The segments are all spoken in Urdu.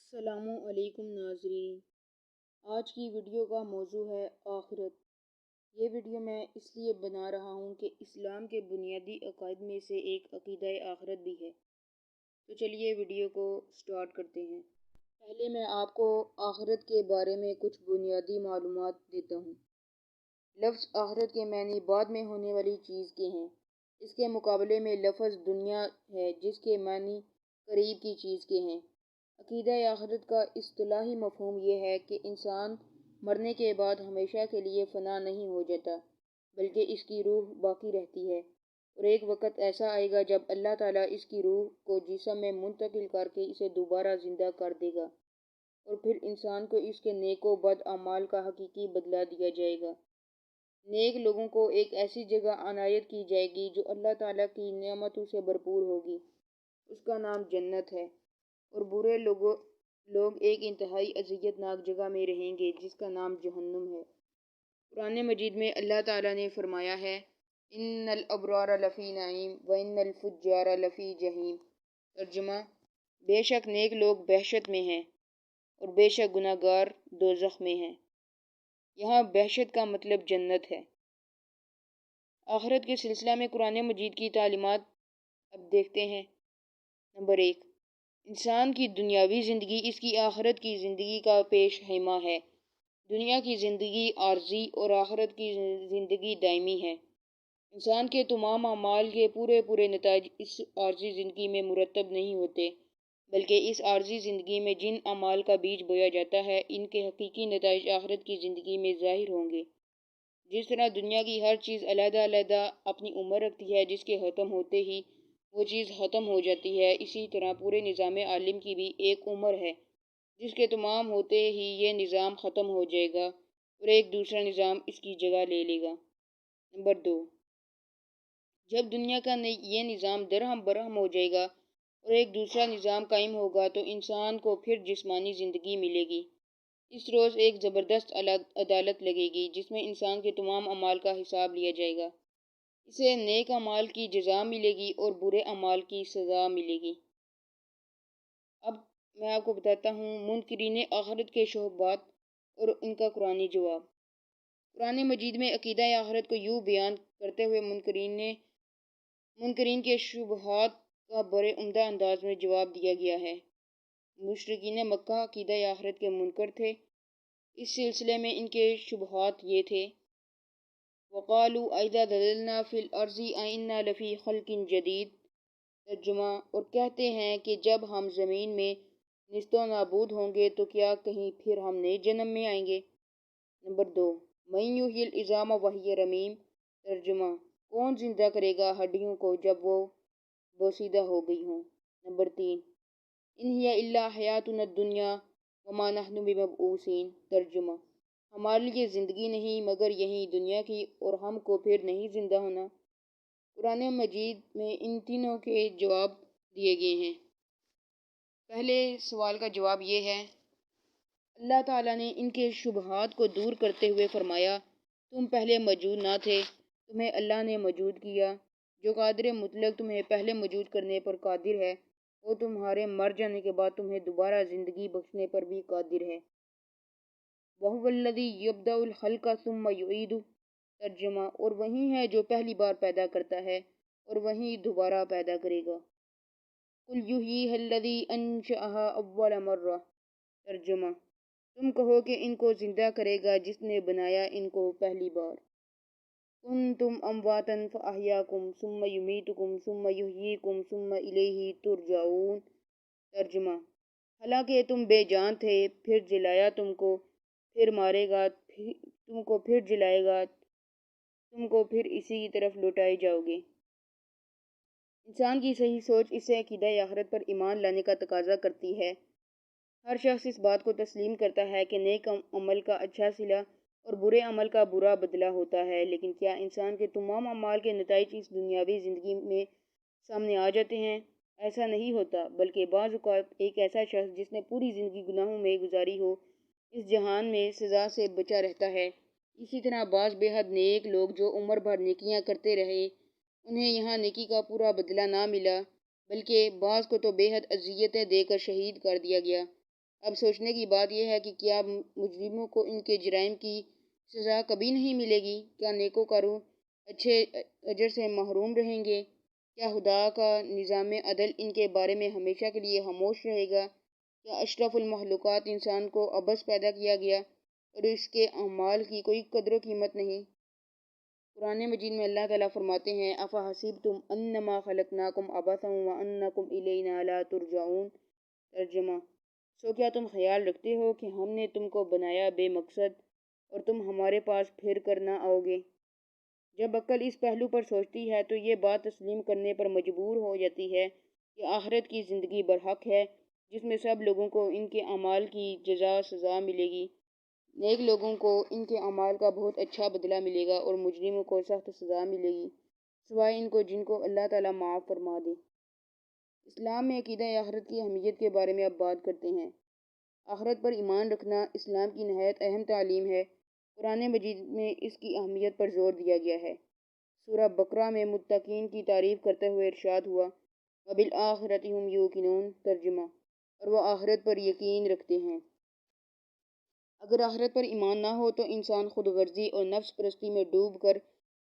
السلام علیکم ناظرین۔ آج کی ویڈیو کا موضوع ہے آخرت۔ یہ ویڈیو میں اس لیے بنا رہا ہوں کہ اسلام کے بنیادی عقائد میں سے ایک عقیدہ آخرت بھی ہے۔ تو چلیے ویڈیو کو سٹارٹ کرتے ہیں۔ پہلے میں آپ کو آخرت کے بارے میں کچھ بنیادی معلومات دیتا ہوں۔ لفظ آخرت کے معنی بعد میں ہونے والی چیز کے ہیں۔ اس کے مقابلے میں لفظ دنیا ہے جس کے معنی قریب کی چیز کے ہیں۔ عقیدہ آخرت کا اصطلاحی مفہوم یہ ہے کہ انسان مرنے کے بعد ہمیشہ کے لیے فنا نہیں ہو جاتا، بلکہ اس کی روح باقی رہتی ہے، اور ایک وقت ایسا آئے گا جب اللہ تعالیٰ اس کی روح کو جسم میں منتقل کر کے اسے دوبارہ زندہ کر دے گا، اور پھر انسان کو اس کے نیک و بد اعمال کا حقیقی بدلہ دیا جائے گا۔ نیک لوگوں کو ایک ایسی جگہ عنایت کی جائے گی جو اللہ تعالیٰ کی نعمتوں سے بھرپور ہوگی، اس کا نام جنت ہے، اور برے لوگ ایک انتہائی اذیت ناک جگہ میں رہیں گے جس کا نام جہنم ہے۔ قرآن مجید میں اللہ تعالیٰ نے فرمایا ہے، ان الابرار لفی نعیم و ان الفجار لفی جحیم۔ ترجمہ، بے شک نیک لوگ بہشت میں ہیں اور بے شک گناہ گار دوزخ میں ہیں۔ یہاں بہشت کا مطلب جنت ہے۔ آخرت کے سلسلہ میں قرآن مجید کی تعلیمات اب دیکھتے ہیں۔ نمبر 1، انسان کی دنیاوی زندگی اس کی آخرت کی زندگی کا پیش خیمہ ہے۔ دنیا کی زندگی عارضی اور آخرت کی زندگی دائمی ہے۔ انسان کے تمام اعمال کے پورے نتائج اس عارضی زندگی میں مرتب نہیں ہوتے، بلکہ اس عارضی زندگی میں جن اعمال کا بیج بویا جاتا ہے ان کے حقیقی نتائج آخرت کی زندگی میں ظاہر ہوں گے۔ جس طرح دنیا کی ہر چیز علیحدہ اپنی عمر رکھتی ہے، جس کے ختم ہوتے ہی وہ چیز ختم ہو جاتی ہے، اسی طرح پورے نظام عالم کی بھی ایک عمر ہے جس کے تمام ہوتے ہی یہ نظام ختم ہو جائے گا اور ایک دوسرا نظام اس کی جگہ لے لے گا۔ نمبر 2، جب دنیا کا یہ نظام درہم برہم ہو جائے گا اور ایک دوسرا نظام قائم ہوگا تو انسان کو پھر جسمانی زندگی ملے گی۔ اس روز ایک زبردست عدالت لگے گی جس میں انسان کے تمام اعمال کا حساب لیا جائے گا۔ اسے نیک اعمال کی جزا ملے گی اور برے اعمال کی سزا ملے گی۔ اب میں آپ کو بتاتا ہوں منکرین آخرت کے شبہات اور ان کا قرآنی جواب۔ قرآن مجید میں عقیدہ آخرت کو یوں بیان کرتے ہوئے منکرین کے شبہات کا بڑے عمدہ انداز میں جواب دیا گیا ہے۔ مشرکین مکہ عقیدہ آخرت کے منکر تھے۔ اس سلسلے میں ان کے شبہات یہ تھے، وَقَالُوا أَإِذَا ضَلَلْنَا فِي الْأَرْضِ أَإِنَّا لَفِي خَلْقٍ جَدِيدٍ۔ ترجمہ، اور کہتے ہیں کہ جب ہم زمین میں نیست و نابود ہوں گے تو کیا کہیں پھر ہم نئے جنم میں آئیں گے۔ نمبر 2، مَن یحیی العظام وہی رمیم۔ ترجمہ، کون زندہ کرے گا ہڈیوں کو جب وہ بوسیدہ ہو گئی ہوں۔ نمبر 3، ان ہی الا حیاتنا الدنیا وما نحن بمبعوثین۔ ترجمہ، ہمارے لیے زندگی نہیں مگر یہی دنیا کی اور ہم کو پھر نہیں زندہ ہونا۔ قرآن مجید میں ان تینوں کے جواب دیے گئے ہیں۔ پہلے سوال کا جواب یہ ہے، اللہ تعالیٰ نے ان کے شبہات کو دور کرتے ہوئے فرمایا، تم پہلے موجود نہ تھے، تمہیں اللہ نے موجود کیا۔ جو قادر مطلق تمہیں پہلے موجود کرنے پر قادر ہے، وہ تمہارے مر جانے کے بعد تمہیں دوبارہ زندگی بخشنے پر بھی قادر ہے۔ وَهُوَ الَّذِي يَبْدَأُ الْخَلْقَ ثُمَّ يُعِيدُهُ۔ ترجمہ، اور وہی ہے جو پہلی بار پیدا کرتا ہے اور وہی دوبارہ پیدا کرے گا۔ قُلْ يُحْيِيهَا الَّذِي أَنشَأَهَا أَوَّلَ مَرَّةٍ۔ ترجمہ، تم کہو کہ ان کو زندہ کرے گا جس نے بنایا ان کو پہلی بار۔ كُنْتُمْ أَمْوَاتًا فَأَحْيَاكُمْ ثُمَّ يُمِيتُكُمْ ثُمَّ يُحْيِيكُمْ ثُمَّ إِلَيْهِ تُرْجَعُونَ۔ ترجمہ، حالانکہ تم بے جان تھے، پھر جلایا تم کو، پھر مارے گا، تم کو پھر جلائے گا، تم کو پھر اسی کی طرف لوٹائے جاؤ گے۔ انسان کی صحیح سوچ اسے عقیدہ آخرت پر ایمان لانے کا تقاضا کرتی ہے۔ ہر شخص اس بات کو تسلیم کرتا ہے کہ نیک عمل کا اچھا صلہ اور برے عمل کا برا بدلہ ہوتا ہے، لیکن کیا انسان کے تمام اعمال کے نتائج اس دنیاوی زندگی میں سامنے آ جاتے ہیں؟ ایسا نہیں ہوتا، بلکہ بعض اوقات ایک ایسا شخص جس نے پوری زندگی گناہوں میں گزاری ہو اس جہان میں سزا سے بچا رہتا ہے۔ اسی طرح بعض بے حد نیک لوگ جو عمر بھر نیکیاں کرتے رہے، انہیں یہاں نیکی کا پورا بدلہ نہ ملا، بلکہ بعض کو تو بے حد اذیتیں دے کر شہید کر دیا گیا۔ اب سوچنے کی بات یہ ہے کہ کیا مجرموں کو ان کے جرائم کی سزا کبھی نہیں ملے گی؟ کیا نیکوکاروں اچھے اجر سے محروم رہیں گے؟ کیا خدا کا نظام عدل ان کے بارے میں ہمیشہ کے لیے خاموش رہے گا؟ کیا اشرف المخلوقات انسان کو عبث پیدا کیا گیا اور اس کے اعمال کی کوئی قدر و قیمت نہیں؟ قرآن مجید میں اللہ تعالیٰ فرماتے ہیں افحسبتم انما خلقناکم عبثا وانکم الینا لا ترجعون۔ ترجمہ: سو کیا تم خیال رکھتے ہو کہ ہم نے تم کو بنایا بے مقصد اور تم ہمارے پاس پھر کر نہ آؤ گے؟ جب عقل اس پہلو پر سوچتی ہے تو یہ بات تسلیم کرنے پر مجبور ہو جاتی ہے کہ آخرت کی زندگی برحق ہے، جس میں سب لوگوں کو ان کے اعمال کی جزا سزا ملے گی۔ نیک لوگوں کو ان کے اعمال کا بہت اچھا بدلہ ملے گا اور مجرموں کو سخت سزا ملے گی، سوائے ان کو جن کو اللہ تعالیٰ معاف فرما دے۔ اسلام میں عقیدہ آخرت کی اہمیت کے بارے میں اب بات کرتے ہیں۔ آخرت پر ایمان رکھنا اسلام کی نہایت اہم تعلیم ہے۔ قرآن مجید میں اس کی اہمیت پر زور دیا گیا ہے۔ سورہ بقرہ میں متقین کی تعریف کرتے ہوئے ارشاد ہوا وَبِالْآخِرَةِ هُمْ يُوقِنُونَ۔ ترجمہ: اور وہ آخرت پر یقین رکھتے ہیں۔ اگر آخرت پر ایمان نہ ہو تو انسان خود غرضی اور نفس پرستی میں ڈوب کر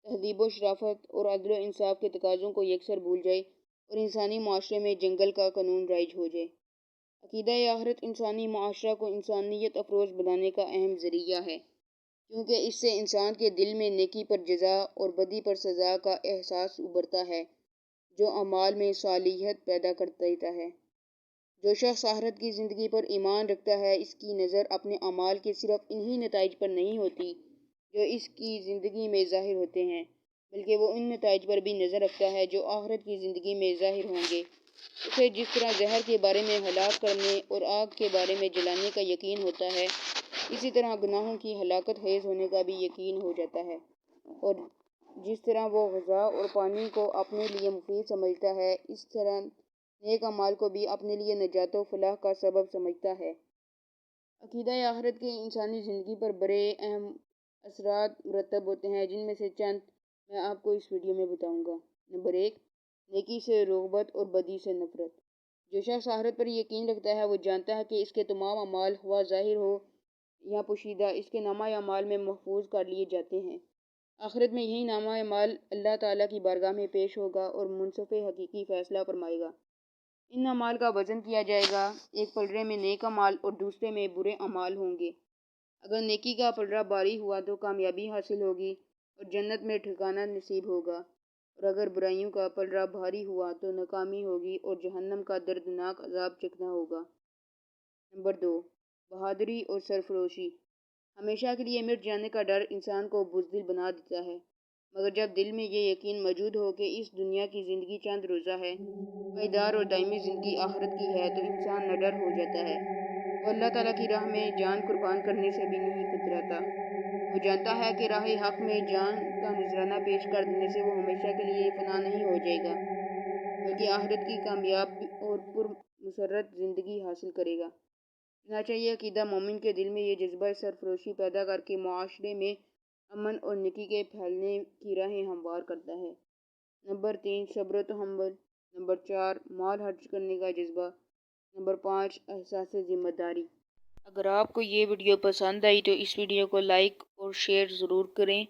تہذیب و شرافت اور عدل و انصاف کے تقاضوں کو یکسر بھول جائے اور انسانی معاشرے میں جنگل کا قانون رائج ہو جائے۔ عقیدہ آخرت انسانی معاشرہ کو انسانیت افروز بنانے کا اہم ذریعہ ہے، کیونکہ اس سے انسان کے دل میں نیکی پر جزا اور بدی پر سزا کا احساس ابھرتا ہے، جو اعمال میں صالحیت پیدا کر دیتا ہے۔ جو شخص آخرت کی زندگی پر ایمان رکھتا ہے، اس کی نظر اپنے اعمال کے صرف انہی نتائج پر نہیں ہوتی جو اس کی زندگی میں ظاہر ہوتے ہیں، بلکہ وہ ان نتائج پر بھی نظر رکھتا ہے جو آخرت کی زندگی میں ظاہر ہوں گے۔ اسے جس طرح زہر کے بارے میں ہلاک کرنے اور آگ کے بارے میں جلانے کا یقین ہوتا ہے، اسی طرح گناہوں کی ہلاکت خیز ہونے کا بھی یقین ہو جاتا ہے، اور جس طرح وہ غذا اور پانی کو اپنے لیے مفید سمجھتا ہے، اس طرح نیک اعمال کو بھی اپنے لیے نجات و فلاح کا سبب سمجھتا ہے۔ عقیدہ آخرت کے انسانی زندگی پر بڑے اہم اثرات مرتب ہوتے ہیں، جن میں سے چند میں آپ کو اس ویڈیو میں بتاؤں گا۔ نمبر 1، نیکی سے رغبت اور بدی سے نفرت۔ جو شخص آخرت پر یقین رکھتا ہے وہ جانتا ہے کہ اس کے تمام اعمال خواہ ظاہر ہو یا پوشیدہ اس کے نامہ اعمال میں محفوظ کر لیے جاتے ہیں۔ آخرت میں یہی نامہ اعمال اللہ تعالیٰ کی بارگاہ میں پیش ہوگا اور منصف حقیقی فیصلہ فرمائے گا۔ ان اعمال کا وزن کیا جائے گا، ایک پلڑے میں نیک اعمال اور دوسرے میں برے اعمال ہوں گے۔ اگر نیکی کا پلڑا بھاری ہوا تو کامیابی حاصل ہوگی اور جنت میں ٹھکانہ نصیب ہوگا، اور اگر برائیوں کا پلڑا بھاری ہوا تو ناکامی ہوگی اور جہنم کا دردناک عذاب چکھنا ہوگا۔ نمبر 2، بہادری اور سرفروشی۔ ہمیشہ کے لیے مٹ جانے کا ڈر انسان کو بزدل بنا دیتا ہے، مگر جب دل میں یہ یقین موجود ہو کہ اس دنیا کی زندگی چند روزہ ہے، پائیدار اور دائمی زندگی آخرت کی ہے، تو انسان نڈر ہو جاتا ہے۔ وہ اللہ تعالیٰ کی راہ میں جان قربان کرنے سے بھی نہیں کتراتا۔ وہ جانتا ہے کہ راہ حق میں جان کا نذرانہ پیش کر دینے سے وہ ہمیشہ کے لیے فنا نہیں ہو جائے گا، بلکہ آخرت کی کامیاب اور پرمسرت زندگی حاصل کرے گا۔ چنانچہ یہ عقیدہ مومن کے دل میں یہ جذبہ سرفروشی پیدا کر کے معاشرے میں امن اور نیکی کے پھیلنے کی راہیں ہموار کرتا ہے۔ نمبر 3، صبر و تحمل۔ نمبر 4، مال خرچ کرنے کا جذبہ۔ نمبر 5، احساس ذمہ داری۔ اگر آپ کو یہ ویڈیو پسند آئی تو اس ویڈیو کو لائک اور شیئر ضرور کریں،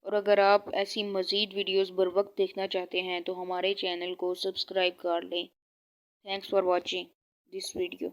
اور اگر آپ ایسی مزید ویڈیوز بر وقت دیکھنا چاہتے ہیں تو ہمارے چینل کو سبسکرائب کر لیں۔ Thanks for watching this video.